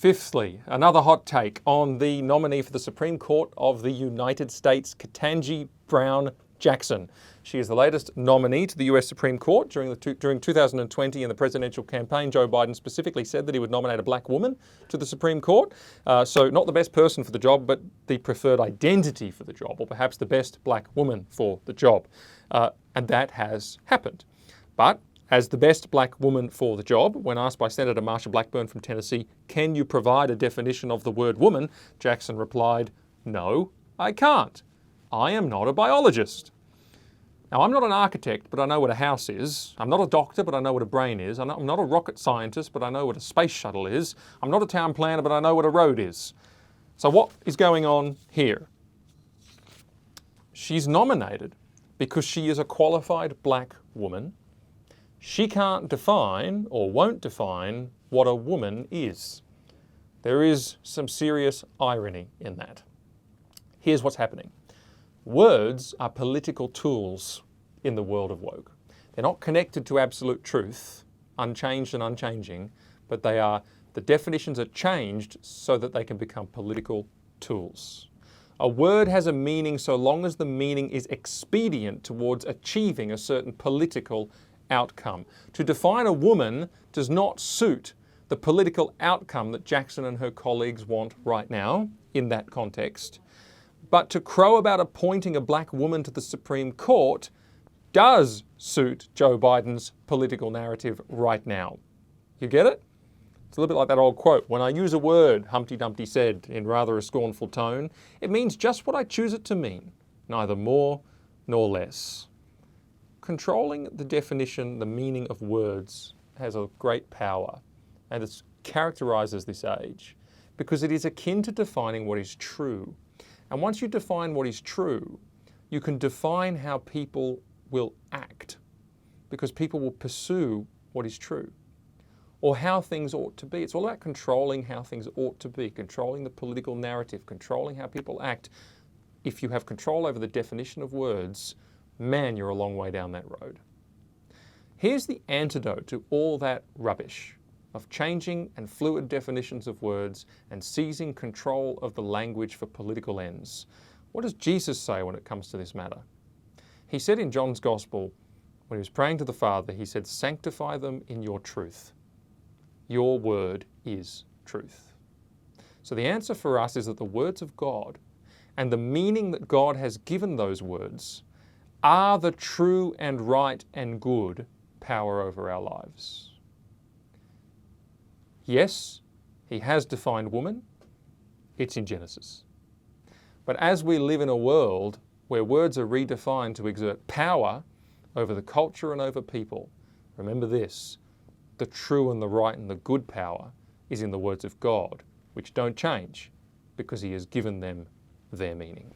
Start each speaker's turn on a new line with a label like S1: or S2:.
S1: Fifthly, another hot take on the nominee for the Supreme Court of the United States, Ketanji Brown Jackson. She is the latest nominee to the US Supreme Court. During 2020 in the presidential campaign, Joe Biden specifically said that he would nominate a black woman to the Supreme Court. So not the best person for the job, but the preferred identity for the job, or perhaps the best black woman for the job. And that has happened. But as the best black woman for the job, when asked by Senator Marsha Blackburn from Tennessee, can you provide a definition of the word woman? Jackson replied, no, I can't. I am not a biologist. Now, I'm not an architect, but I know what a house is. I'm not a doctor, but I know what a brain is. I'm not a rocket scientist, but I know what a space shuttle is. I'm not a town planner, but I know what a road is. So what is going on here? She's nominated because she is a qualified black woman. She can't define or won't define what a woman is. There is some serious irony in that. Here's what's happening. Words are political tools in the world of woke. They're not connected to absolute truth, unchanged and unchanging, but the definitions are changed so that they can become political tools. A word has a meaning so long as the meaning is expedient towards achieving a certain political outcome. To define a woman does not suit the political outcome that Jackson and her colleagues want right now in that context. But to crow about appointing a black woman to the Supreme Court does suit Joe Biden's political narrative right now. You get it? It's a little bit like that old quote, when I use a word, Humpty Dumpty said in rather a scornful tone, it means just what I choose it to mean, neither more nor less. Controlling the definition, the meaning of words has a great power, and it characterizes this age because it is akin to defining what is true. And once you define what is true, you can define how people will act, because people will pursue what is true, or how things ought to be. It's all about controlling how things ought to be, controlling the political narrative, controlling how people act. If you have control over the definition of words, man, you're a long way down that road. Here's the antidote to all that rubbish of changing and fluid definitions of words and seizing control of the language for political ends. What does Jesus say when it comes to this matter? He said in John's Gospel, when he was praying to the Father, he said, sanctify them in your truth. Your word is truth. So the answer for us is that the words of God and the meaning that God has given those words are the true and right and good power over our lives. Yes, he has defined woman. It's in Genesis. But as we live in a world where words are redefined to exert power over the culture and over people, remember this, the true and the right and the good power is in the words of God, which don't change because he has given them their meaning.